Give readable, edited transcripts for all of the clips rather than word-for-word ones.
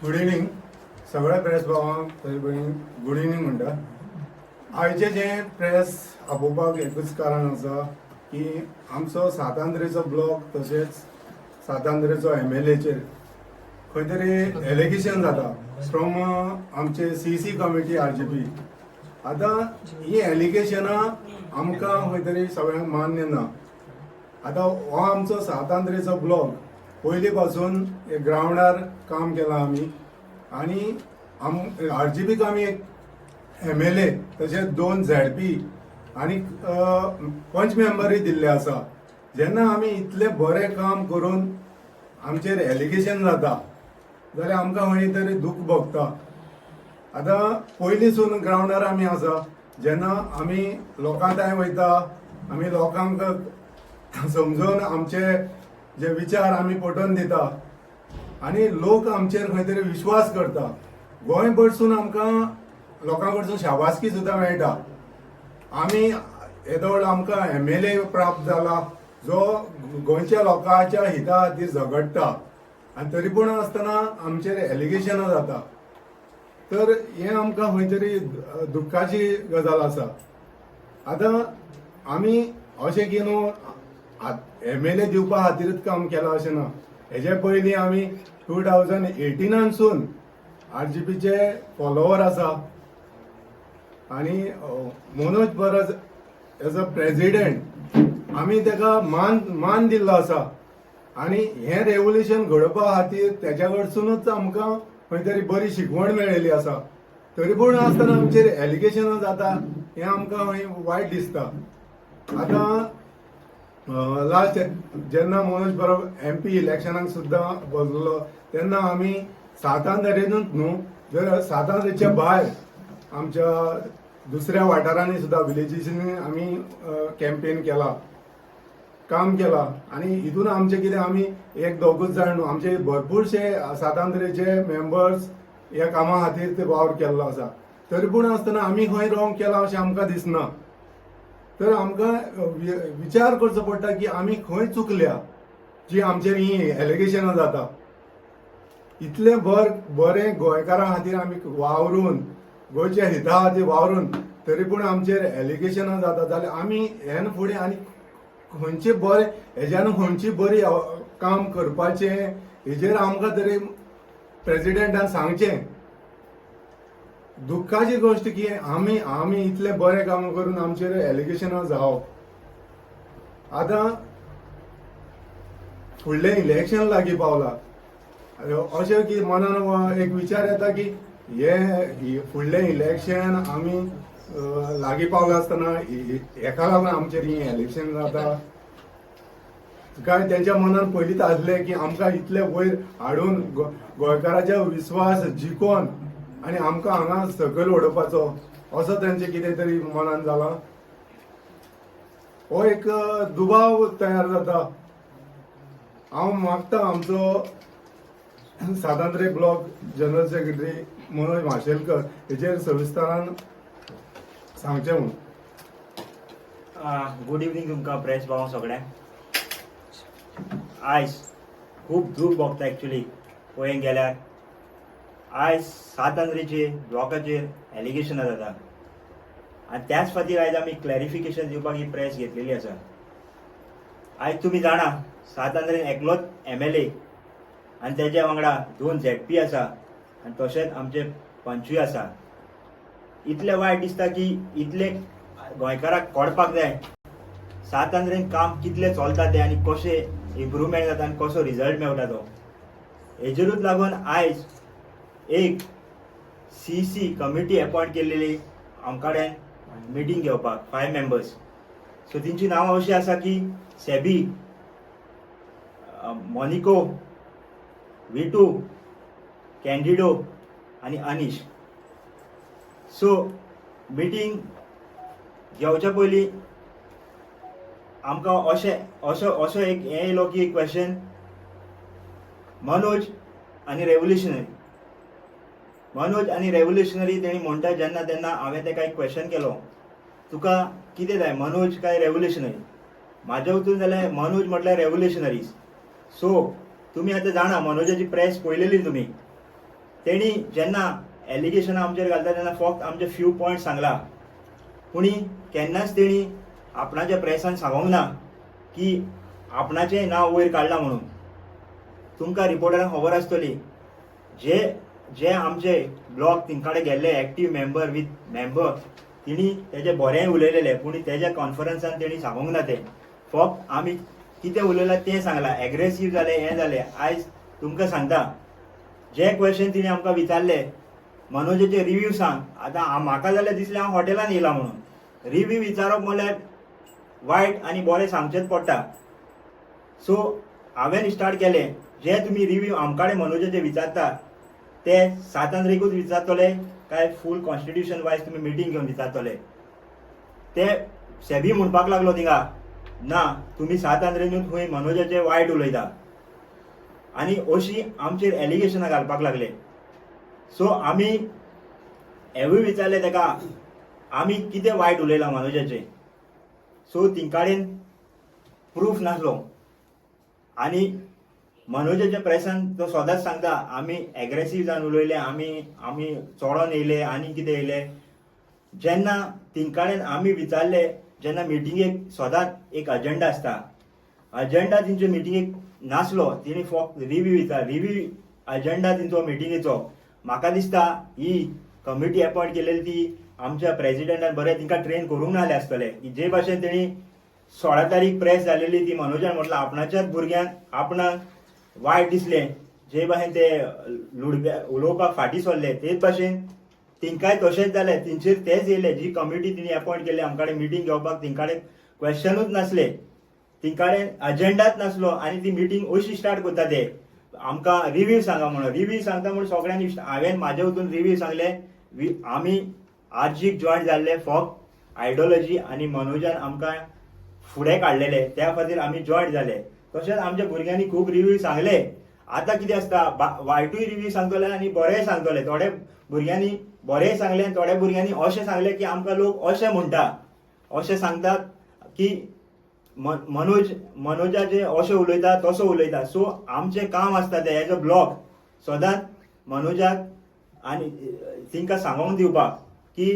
Good evening सगळ्या press भावांक good evening म्हणटा. आयचे जे प्रेस आपोवपाक एकूच कारण आसा की आमचो सातांद्रेचो ब्लॉक तशेंच सातांद्रेचो MLAचेर खंय तरी एलिगेशन जाता फ्रॉम आमचे CC कमिटी RGP. आतां ही एलिगेशनां आमकां खंय तरी सगळ्यांक मान्य ना. आतां हो आमचो सातांद्रेचो ब्लॉक पयलीं पासून ग्रावंडार काम केलां आमी आनी RGPक आमी एक MLA तशेंच 2 ZP आनी पंच मेंबरूय दिल्ले आसा. जेन्ना आमी इतले बरें काम करून आमचेर एलिगेशन जाता जाल्यार आमकां खंय तरी दूख भोगता. आतां पयलींसून ग्रावंडार आमी आसा. जेन्ना आमी लोकां थंय वयता आमी लोकांक समजोवन आमचे जे विचार आमी पटोवन दिता आनी लोक आमचेर खंय तरी विश्वास करता. गोंयभरसून आमकां लोकां कडसून शाबासकी सुद्दां मेळटा. आमी येदोळ आमकां MLA प्राप्त जाला जो गोंयच्या लोकांच्या हिता खातीर झगडटा आनी तरी पूण आसतना आमचेर एलिगेशनां जाता. तर हें आमकां खंय तरी दुख्खाची गजाल आसा. आतां आमी अशें की न्हू MLA दिवपा खातीरच काम केलां अशें ना. हेजे पयलीं आमी 2018सून RGPचे फॉलोवर आसा आनी Manoj Parab as a president आमी ताका मान दिल्लो आसा आनी हें रेवोल्युशन घडोवपा खातीर तेच्या कडसूनच आमकां खंय तरी बरी शिकवण मेळिल्ली आसा. तरी पूण आसतना आमचेर एलिगेशनां जाता हें आमकां वायट दिसता. आतां लास्ट जेन्ना मनोज परब MP इलेक्शनाक सुद्दां बसलो तेन्ना आमी सातांद्रेनूच न्हू जर सातांद्रेच्या भायर आमच्या दुसऱ्या वाठारांनी सुद्दां विलेजीसनी आमी कॅम्पेन केला काम केला आनी हितून आमचे कितें आमी एक दोगूच जाण न्हू आमचे भरपूरशे सातांद्रेचे मेंबर्स ह्या कामा खातीर ते वावर केल्लो आसा. तरी पूण आसतना आमी खंय रॉंग केलां अशें आमकां दिसना. तर आमकां विचार करचो पडटा की आमी खंय चुकल्या जी आमचेर ही एलिगेशनां जाता. इतले बरें गोंयकारां खातीर आमी वावरून गोंयच्या हिता खातीर वावरून तरी पूण आमचेर एलिगेशनां जाता जाल्यार आमी हेन फुडें आनी खंयचे बरें हेज्यान खंयची बरी काम करपाचें हेजेर आमकां तरी प्रेसिडेंटान सांगचें. दुख्खाची गोश्ट की आमी इतले बरें काम करून आमचेर एलिगेशनां जावप. आतां फुडलें इलेक्शन लागीं पावलां अशें की मनान एक विचार येता की हे फुडलें इलेक्शन आमी लागीं पावला आसतना हेका लागून आमचेर ही इलेक्शन जाता काय तेंच्या मनान पयलींच आसलें की आमकां इतले वयर हाडून गोंयकारांचो विश्वास जिखोवन आनी आमकां हांगा सकयल उडोवपाचो असो तेंचे कितें तरी मनान जाला. हो एक दुबाव तयार जाता. हांव मागता आमचो सातांद्रे block general secretary Manoj Mashelkar हेजेर सविस्तरान सांगचें म्हणून. गुड इवनिंग तुमकां प्रेस भाव सगळ्यांक. आयज खूब दूख भोगता एक्चुली पळोवंक गेल्यार. आयज सातांद्रेचे ब्लॉकाचेर एलिगेशनां जाता आनी त्याच खातीर आयज आमी क्लॅरिफिकेशन दिवपाक ही प्रेस घेतलेली आसा. आयज तुमी जाणा सातांद्रेन एकलोच MLA आनी तेज्या वांगडा 2 ZP आसा आनी तशेंच आमचे पंचूय आसा. इतलें वायट दिसता की इतले गोंयकाराक कळपाक जाय सातांद्रेन काम कितलें चलता तें आनी कशें इम्प्रुवमेंट जाता आनी कसो रिजल्ट मेळटा तो. हेजेरूच लागून आयज एक CC कमिटी अपॉयंट केल्लेली आमकाडेन मिटींग घेवपाक 5 मेंबर्स. सो तेंची नांवां अशीं आसा की सेबी, मॉनिको, विटू, कॅन्डिडो आनी अनिश. सो मिटींग घेवच्या पयलीं आमकां असो एक हें येयलो की क्वेश्चन मनोज आनी रेव्होल्युशनरी तेणी म्हणटा जेन्ना तेन्ना हांवें ताका एक क्वेश्चन केलो तुका कितें जाय मनोज काय रेव्होल्युशनरी. म्हाज्या वचून जाल्यार मनोज म्हटल्यार रेव्होल्युशनरीज. सो तुम्ही आता जाणा मनोजाची प्रेस पळयलेली तुमी. तेणी जेन्ना एलिगेशनां आमचेर घालता तेन्ना फक्त आमचे फ्यू पॉयंट सांगला, पूण केन्नाच तेणी आपणाच्या प्रेसान सांगूंक ना की आपणाचें नांव वयर काडलां म्हणून. तुमकां रिपोर्टरांक खबर आसतली, जे जे आमचे ब्लॉग तिंकाडे गेल्ले एक्टीव मेंबर वीथ मेंबर तिणी तेजे बरें उलयलेले, पूण तेज्या कॉन्फरन्सान तेणी सांगूंक ना तें. फक्त आमी कितें उलयलां तें सांगलां. एग्रेसीव जालें, हें जालें. आयज तुमकां सांगता, जे क्वेश्चन तिणें आमकां विचारले मनोजाचे रिव्यू सांग. आतां म्हाका जाल्यार दिसलें हांव हॉटेलान येयला म्हणून. रिव्यू विचारप म्हणल्यार वायट आनी बरें सांगचेंच पडटा. सो हांवें स्टार्ट केलें, जे तुमी रिव्यू आमकाडे मनोजाचे विचारता ते 7 तारीखूच विचारतले काय फूल कॉन्स्टिट्यूशन वायज तुमी मिटींग घेवन विचारतले. ते सेबी म्हणपाक लागलो थिंगा, ना तुमी 7 तारखेनूच खंय मनोजाचे वायट उलयता आनी अशी आमचेर एलिगेशनां घालपाक लागले. सो आमी हेवूय विचारले तेका आमी कितें वायट उलयलां मनोजाचें. सो तिंकाडेन प्रूफ नासलो आनी मनोजाच्या प्रेसान तो सदांच सांगता आमी एग्रेसीव जावन उलयले, आमी चोडोन येयले आनी कितें येयले. जेन्ना तिंकाडेन आमी विचारले, जेन्ना मिटिंगेक सदांच एक अजेंडा आसता, अजेंडा तेंच्यो मिटिंगेक नासलो, तिणी फक्त रिव्यू विचार, रिव्यू अजेंडा तेंचो मिटिंगेचो. म्हाका दिसता ही कमिटी अपॉयंट केलेली ती आमच्या प्रेसिडेंटान बरें तिंकां ट्रेन करूंक नासलें आसतलें. जे भाशेन तेणी 16 तारीख प्रेस जालेली ती मनोजान म्हटलं आपणाच्याच भुरग्यांक आपणाक वायट दिसलें, जे भाशेन ते उलोवपाक फाटीं सरले तेच भाशेन तिंकाय तशेंच जालें. तेंचेर तेच येयले, जी कमिटी तिणी अपॉयंट केली आमकाडे मिटींग घेवपाक तिंकाडे क्वेश्चनूच नासले, तिंकाडे अजेंडाच नासलो आनी ती मिटींग अशी स्टार्ट करता ते आमकां रिव्यू सांगा म्हणून. रिव्यू सांगता म्हणून सगळ्यांनी हांवें म्हाजे वचून रिव्यू सांगले. आमी आरजीक जॉयन जाल्ले फक्त आयडियोलॉजी आनी मनोजान आमकां फुडें काडलेले त्या खातीर आमी जॉयन जाले. तशेंच आमच्या भुरग्यांनी खूब रिव्यू सांगले. आतां कितें आसता, वायटूय रिव्यू सांगतले आनी बरेंय सांगतले. थोडे भुरग्यांनी बरेंय सांगले आनी थोड्या भुरग्यांनी अशें सांगलें की आमकां लोक अशें म्हणटा, अशें सांगतात की मनोजाचे अशें उलयता तसो उलयता. सो आमचें काम आसता तें एज अ ब्लॉग सदांच मनोजाक आनी तिंकां सांगोंक दिवपाक की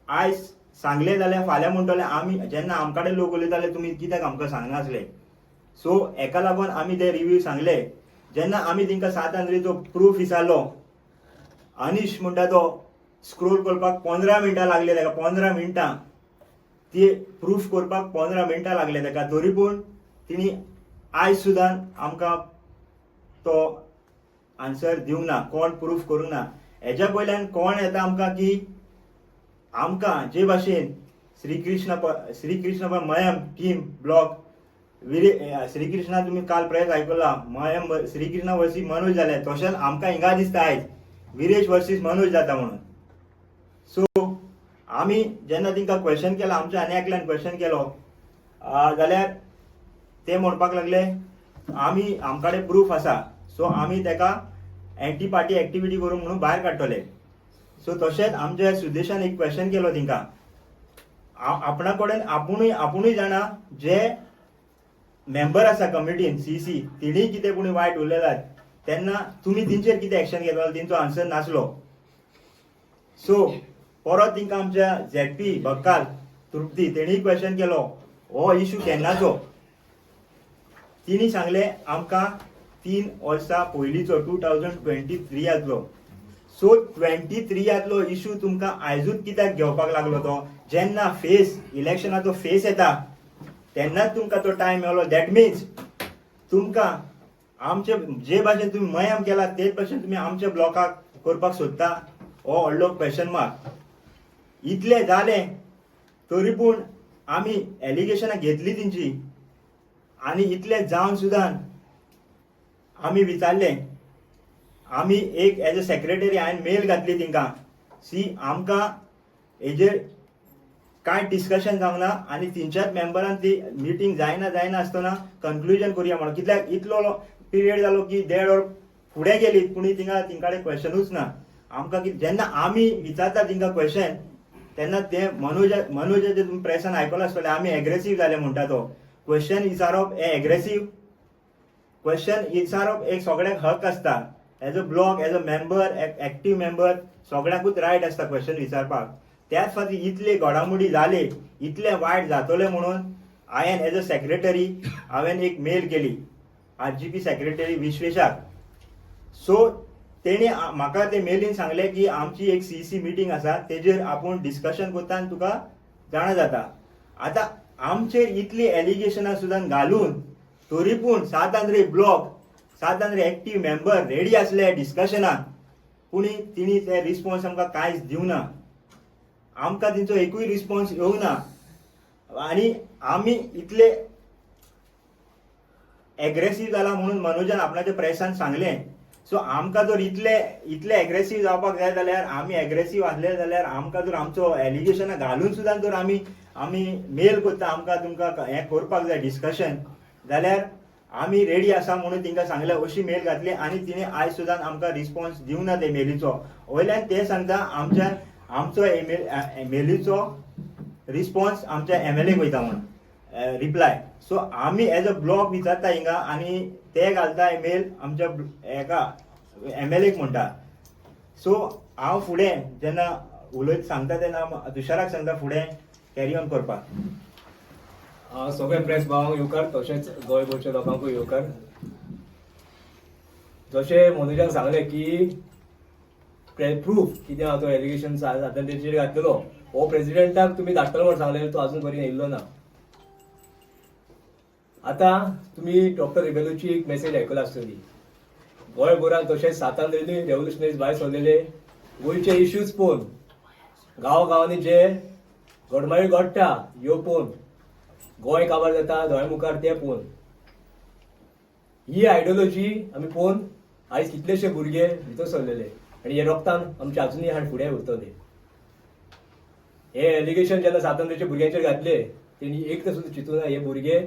आयज सांगलें जाल्यार फाल्यां म्हणटले आमी, जेन्ना आमकाडे लोक उलयताले तुमी कित्याक आमकां सांगनासले. सो हेका लागून आमी ते रिव्यू सांगले. जेन्ना आमी तिंकां 7 तारखेचो प्रूफ विचारलो, अनिश म्हणटा तो स्क्रोल करपाक 15 मिनटां लागले तेका. 15 मिनटां ती प्रूफ करपाक 15 मिनटां लागले तेका. तरी पूण तिणी आयज सुद्दां आमकां तो आन्सर दिवंक ना, कोण प्रूफ करूंक ना. हेज्या पयल्यान कोण येता आमकां की आमकां जे भाशेन श्रीकृष्ण मयम टीम ब्लॉग श्रीकृष्णा तुमी काल प्रेस आयकला, मयम श्रीकृष्णा वर्सीस मनोज जाले, तशेंच आमकां हिंगा दिसता आयज विरेश वर्सीस मनोज जाता म्हणून. सो आमी जेन्ना तिंकां क्वेश्चन केला, आमच्या आनी एकल्यान क्वेश्चन केलो जाल्यार ते म्हणपाक लागले आमी आमकाडे प्रूफ आसा, सो आमी तेका एंटी पार्टी एक्टिविटी करूंक म्हणून भायर काडटले. सो तशेंच आमच्या सुदेशान एक क्वेश्चन केलो तिंकां, आपणा कडेन आपुणूय जाणा जे मेंबर आसा कमिटीन सीसी तिणीय कितें कोणी वायट उलयलात तेन्ना तुमी तेंचेर कितें एक्शन घेतलो, तेंचो आन्सर नासलो. सो परत तिंकां आमच्या झेडपी बक्काल तृप्ती तेणीय क्वेश्चन केलो हो इशू केन्नाचो. तिणी सांगले आमकां 3 वर्सां पयलींचो 2023 यातलो. सो 23 यातलो इशू तुमकां आयजूच कित्याक घेवपाक लागलो तो. जेन्ना इलेक्शनाचो फेस येता तेन्नाच तुमकां तो टायम मेळलो. दॅट मिन्स तुमकां आमचे जे भाशेन तुमी मयम केला तेच भाशेन तुमी आमच्या ब्लॉकाक करपाक सोदता, हो व्हडलो क्वेश्चन मार्क. इतलें जालें तरी पूण आमी एलिगेशनां घेतली तेंची आनी इतलें जावन सुद्दां आमी विचारलें. आमी एक एज अ सेक्रेटरी हांवें मेल घातली तिंकां, आमकां हेजेर कांय डिस्कशन जावंक ना आनी तेंच्याच मेंबरान ती मिटींग जायना आसतना कन्क्लुजन करुया म्हणून. कित्याक इतलो पिरियड जालो की 1.5 वर फुडें गेली पूण तिंकाडे क्वेश्चनूच ना. आमकां जेन्ना आमी विचारता तिंकां क्वेश्चन तेन्ना ते मनोजाचे तुमी प्रेसान आयकलां आसतलें आमी एग्रेसीव जाले म्हणटा तो. क्वेश्चन विचारप हे एग्रेसीव. क्वेश्चन विचारप एक सगळ्याक हक असता. As a block, as a member, active member सगळ्याकूच रायट असता क्वेश्चन विचारपाक. त्याच फाटी इतले घडामोडी जाले, इतले वायट जातले म्हणून हांवें एज अ सेक्रेटरी हांवें एक मेल केली RGP सेक्रेटरी विश्वेशाक. सो तेणी म्हाका ते मेलीन सांगलें की आमची एक CC मिटींग आसा, तेजेर आपूण डिस्कशन करता आनी तुका जाणा जाता. आतां आमचेर इतली एलिगेशनां सुद्दां घालून तरी पूण सात आंध्रे ब्लॉक, सात आंध्रे एक्टिव्ह मेंबर रेडी आसले डिस्कशनाक, पूण तिणी ते रिस्पॉन्स आमकां कांयच दिवना. आमकां तेंचो एकूय रिस्पॉन्स येवना आनी आमी इतले एग्रेसीव जाला म्हणून मनोजान आपणाच्या प्रेसान सांगलें. सो आमकां जर इतले एग्रेसीव जावपाक जाय जाल्यार आमी एग्रेसीव आसले जाल्यार आमकां जर आमचो एलिगेशनां घालून सुद्दां जर आमी मेल करता आमकां तुमकां हें करपाक जाय डिस्कशन, जाल्यार आमी रेडी आसा म्हणून तिंका सांगलें. अशी मेल घातली आनी तिणें आयज सुद्दां आमकां रिस्पॉन्स दिवना ते मेलीचो. वयल्यान ते सांगता आमचो मेलीचो रिस्पॉन्स आमच्या MLA क वयता म्हणून रिप्लाय. सो आमी एज अ ब्लॉक विचारता हिंगा आनी ते घालता मेल आमच्या हेका MLA क म्हणटा. सो हांव फुडें जेन्ना उलयत सांगता तेन्ना तुशाराक सांगता फुडें कॅरी ऑन करपाक. सगळे प्रेस भावांक येवकार, तशेंच गोंय गोंयच्या लोकांकूय येवकार. जशें मनोजान सांगलें की प्रूफ कितें आहा तो एलिगेशन आतां तेचेर घातलेलो, हो प्रेसिडेंटाक तुमी धाडटलो म्हण सांगलेलो, तो आजून पर्यंत येयल्लो ना. आतां तुमी डॉक्टर रिबेलोची एक मेसेज आयकला आसतली. गोंयभरांत तशेंच सात आंध्रेंतूय रेव्होल्युशनरीज भायर सरलेले गोंयचे इश्यूज पळोवन, गांवांनी जे घडमाळी घडटा ह्यो पळोवन, गोंय काबार जाता दोळ्या मुखार ते पळोवन, ही आयडियोलॉजी आमी पळोवन आयज कितलेशे भुरगे भितर सरलेले आनी हे रोगतान आमचे आजुनूय हाड फुडें उरतले. हे एलिगेशन जेन्ना सात आंध्रेच्या भुरग्यांचेर घातले, तेणी एक तर सुद्दां चिंतूना हे भुरगे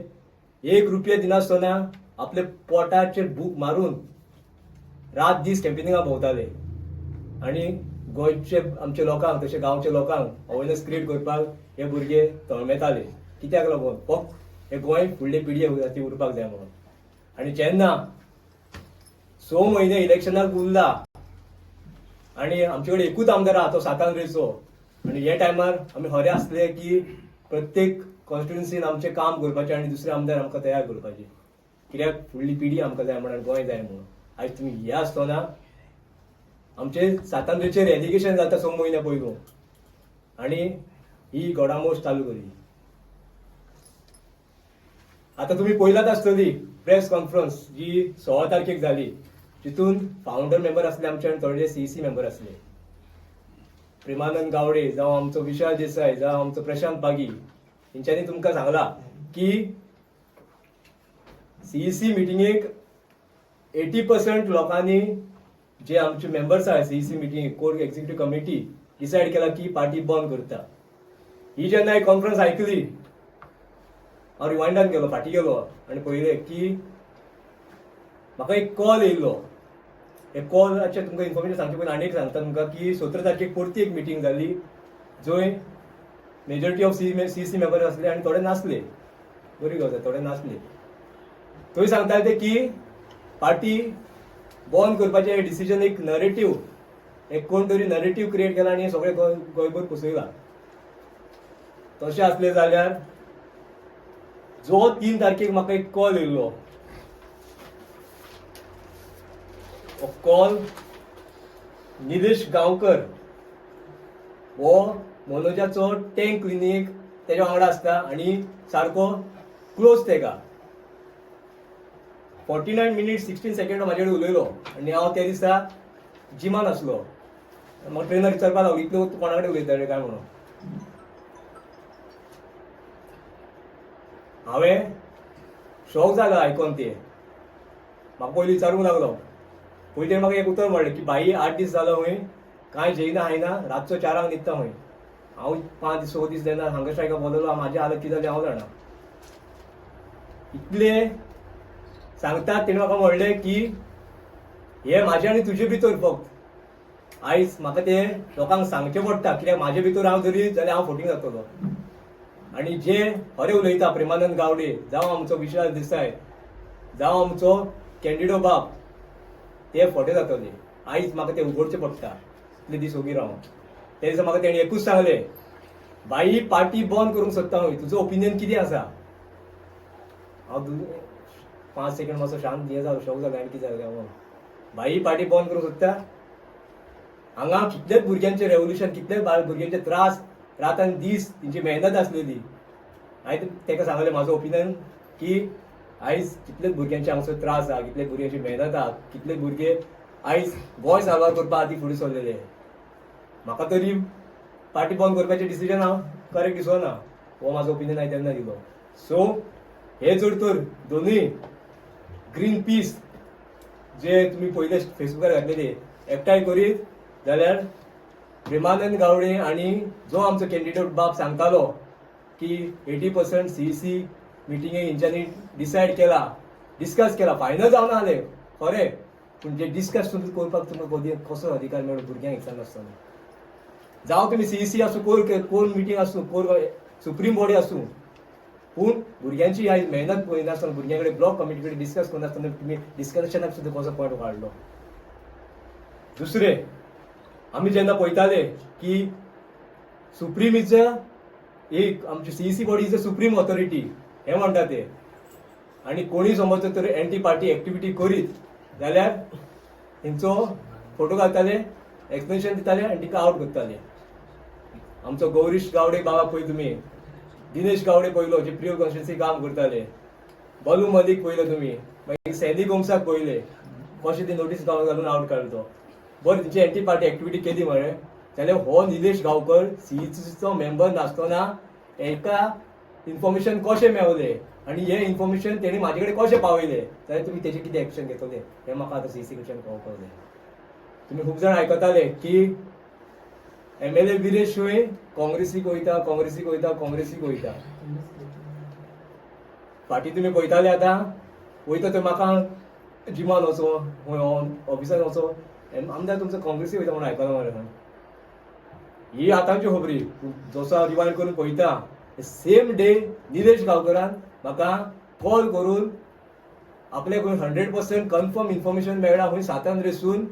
₹1 दिनासतना आपले पोटाचेर भूक मारून रात दीस कॅम्पेनिंगाक भोंवताले आनी गोंयचे आमच्या लोकांक तशें गांवच्या लोकांक अवेरनेस क्रिएट करपाक हे भुरगे तळमेताले. कित्याक लागून? फक्त हे गोंय फुडले पिळगे उरपाक जाय म्हणून. आनी जेन्ना 6 म्हयने इलेक्शनाक उरला आनी आमचे कडेन एकूच आमदार आहा तो सात आंध्रेचो, आनी हे टायमार आमी खरे आसले की प्रत्येक कॉन्स्टिट्युन्सीन आमचें काम करपाचें आनी दुसरे आमदार आमकां तयार करपाचे, कित्याक फुडली पिढी आमकां जाय म्हणून, गोंय जाय म्हणून. आयज तुमी हे आसतना आमचे सात आंध्रेचेर एलिगेशन जाता 6 म्हयने पयलू आनी ही घोडामोड चालू करी. आतां तुमी पळयलात आसतली प्रेस कॉन्फरन्स जी 16 तारखेक जाली, जितून फावंडर मेंबर आसले आमचे आनी थोडे CEC मेंबर आसले. प्रेमानंद गावडे जावं आमचो विशाल देसाय जावं आमचो प्रशांत बागी हेंच्यांनी तुमकां सांगला की CEC मिटिंगेक 80% लोकांनी जे आमचे मेंबर्स आहा CEC मिटिंगेक कोर एक्झिक्युटिव्ह कमिटी डिसायड केला की पार्टी बंद करता. ही जेन्ना एक कॉन्फरन्स आयकली हांव रिवायंडान गेलो, फाटी गेलो आनी पळयलें की म्हाका एक कॉल येयल्लो. हे कॉलाचे तुमकां इन्फॉर्मेशन सांगचे पयलीं आनी एक सांगता तुमकां की 17 तारखेक परती एक मिटींग जाली, जंय मेजॉरिटी ऑफ CEC मेंबर आसले आनी थोडे नासले. बरी गजाल, थोडे नासले. थंय सांगताले ते की पार्टी बंद करपाचे डिसिजन एक नरेटिव्ह एक कोण तरी नरेटिव्ह क्रिएट केला आनी सगळे गोंयभर पसयला. तशें आसलें जाल्यार जो 3 तारखेक म्हाका एक कॉल येयल्लो, कॉल निलेश गांवकर हो मनोजाचो टँक क्लिनीक तेज्या वांगडा आसता आनी सारको क्लोज तेका. 49 मिनिट्स 16 सेकंड म्हाजे कडेन उलयलो आनी हांव त्या दिसा जिमान आसलो. म्हाका ट्रेनर विचारपाक लागलो इतलो कोणा कडेन उलयताले काय म्हणून. हांवें शॉक जालो आयकोन ते. म्हाका पयलीं विचारूंक लागलो. पयलीं म्हाका एक उतर म्हणलें की भाई 8 दीस जालो खंय कांय जेयना खायना, रातचो 4 न्हिदता खंय. हांव 5-6 दीस जेन्ना हांगा स्ट्रायकाक बोललो म्हाजी हालत कितें जाली हांव जाणा. इतले सांगता तेणें म्हाका म्हणलें की हे म्हाजे आनी तुजे भितर फक्त आयज म्हाका ते लोकांक सांगचें पडटा, कित्याक म्हाजे भितर हांव जरी जाल्यार हांव फुटींग जातलो. आनी जे खरें उलयता प्रेमानंद गावडे जावं आमचो विशाल देसाय जावं आमचो कॅन्डिडो बाप ते फोटे जातले आयज म्हाका ते उगडचे पडटा इतले दीस ओगी रावन ते दिसा म्हाका तेणी एकूच सांगले बाई पार्टी बंद करूंक सोदता हय तुजो ओपिनियन कितें आसा हांव 5 सेकंड मातसो शांत हे जालो शॉक जालो आनी कितें जालें हांव बाई पार्टी बंद करूंक सोदता हांगा कितलेच भुरग्यांचे रेवल्युशन कितलेच भुरग्यांचे त्रास रातान दीस तेंची मेहनत आसलेली हांवें ताका सांगलें म्हाजो ओपिनियन की आयज कितलेच भुरग्यांचे हांगासर त्रास आहा कितले भुरग्यांची मेहनत आहा कितले भुरगे आयज गोंय सारवार करपा खातीर फुडें सरलेले म्हाका तरी पार्टी बंद करपाचें डिसिजन हांव करेक्ट दिसना हो म्हाजो ओपिनियन हांवें तेन्ना दिलो सो हे जर तर दोनूय ग्रीन पीस जे तुमी पयले फेसबुकार घातलेले एकठांय करीत जाल्यार प्रेमानंद गावडे आनी जो आमचो कॅन्डिडेट बाब सांगतालो की 80% CEC मिटिंगेक हेंच्यांनी डिसायड केला डिस्कस केला फायनल जावन आले खरें पूण जे डिस्कस करपाक तुमकां कसो अधिकार मेळ्ळो भुरग्यांक एग्जाम आसतना जावं तुमी CEC आसूं कोर मिटींग आसूं कोर सुप्रीम बॉडी आसूं पूण भुरग्यांची आयज मेहनत पळयनासतना भुरग्यां कडेन ब्लॉक कमिटी कडेन डिस्कस करनासतना तुमी डिस्कशनाक सुद्दां कसो पॉयंट काडलो दुसरें आमी जेन्ना पळयताले की सुप्रीम इज एक आमची CEC body is a supreme authority हे म्हणटा ते आनी कोणी समज तर एंटी पार्टी एक्टिविटी करीत जाल्यार तेंचो फोटो घालताले एक्सप्लेनेशन दिताले आनी तिका आउट करताले आमचो गौरीश गावडे बाबा पळय तुमी दिनेश गावडे पयलो जे प्रियो कॉन्स्टिट्युन्सी काम करताले बलू मलीक पयलो तुमी मागीर सॅनी गोमसाक पयले कशें ती नोटीस घालून आउट काडलो बरें तेंची एंटी पार्टी एक्टिविटी केली म्हळें जाल्यार हो निलेश गांवकर CECचो मेंबर नासतना एका इन्फॉर्मेशन कशें मेळलें आनी हे इन्फॉर्मेशन तेणी म्हाजे कडेन कशें पावयलें जाल्यार तुमी तेजें कितें एक्शन घेतले हें म्हाका आतां CEC कडच्यान कळपाक जाय तुमी खूब जाण आयकताले की MLA विरेश शोय काँग्रेसीक वयता फाटीं तुमी पळयताले आतां वयता थंय म्हाका जिमान वचो ऑफिसान वचो आमदार तुमचो काँग्रेसीक वयता म्हणून आयकलां मरे ही आतांची खबरी जसो हांव रिवायंड करून पळयता सेम डे निलेश गांवकरान म्हाका कॉल करून आपले खंय 100% कन्फर्म इन्फॉर्मेशन मेळ्ळा खंय सातांद्रेसून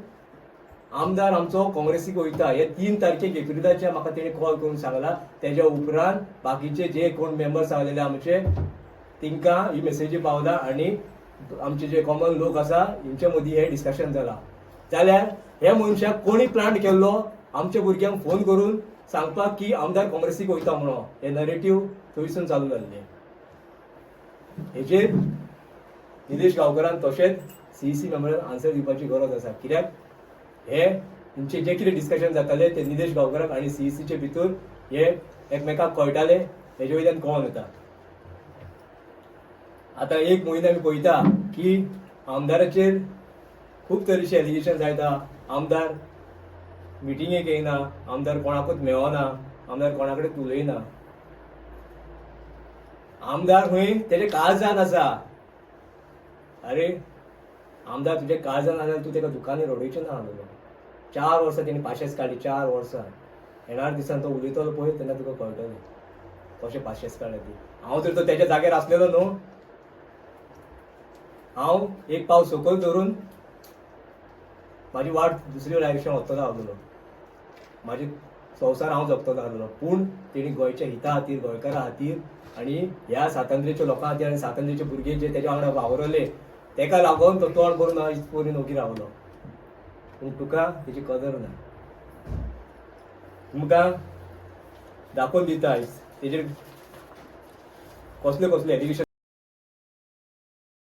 आमदार आमचो काँग्रेसीक वयता हे 3 तारखेक एप्रिलाचे म्हाका तेणी कॉल करून सांगला तेज्या उपरांत बाकीचे जे कोण मेंबर्स आसलेले आमचे तांकां ही मेसेजी पावला आनी आमचे जे कॉमन लोक आसा हेंचे मदीं हे डिस्कशन जाला जाल्यार हे मनशाक कोणी प्लांट केल्लो आमच्या भुरग्यांक फोन करून सांगपाक की आमदार काँग्रेसीक वयता म्हणून हे नरेटिव्ह थंयसून चालू जाल्ले हेजेर निलेश गांवकरान तशेंच CEC मेंबरान आन्सर दिवपाची गरज आसा कित्याक हे तेंचे जे कितें डिस्कशन जाताले ते निलेश गांवकराक आनी CECचे भितर हे एकमेकाक कळटाले हेजे वयल्यान कळोन येता आतां एक म्हयनो आमी पळयता की आमदाराचेर खूब तरेचे एलिगेशन जायता आमदार मिटिंगेक येयना आमदार कोणाकूच मेळना आमदार कोणा कडेन उलयना आमदार खंय तेजे काळजान आसा अरे आमदार तुजे काळजान आसा तूं तेका दुकानी रडोवचें ना आसलेलो 4 वर्सां तेणी पाशेस काडली 4 वर्सां येणार दिसान तो उलयतलो पळय तेन्ना तुका कळटलें कशें पाशेस काडले ती हांव तर तो तेज्या जाग्यार आसलेलो न्हू हांव एक पाव सकयल धरून म्हाजी वाट दुसरी डायरेक्शन वचतलो आसलेलो म्हाजी संवसार हांव जगतलो आसलेलो पूण तेणी गोंयच्या हिता खातीर गोंयकारा खातीर आनी ह्या सातांद्रेच्या लोकां खातीर आनी सातांद्रेचे भुरगे जे तेज्या वांगडा वावरले तेका लागून तो तोंड भरून हांव इज पर्यंत ओगी रावलो पूण तुका तेजी कदर ना तुमकां दाखोवन दिता आयज तेजेर कसले एलिगेशन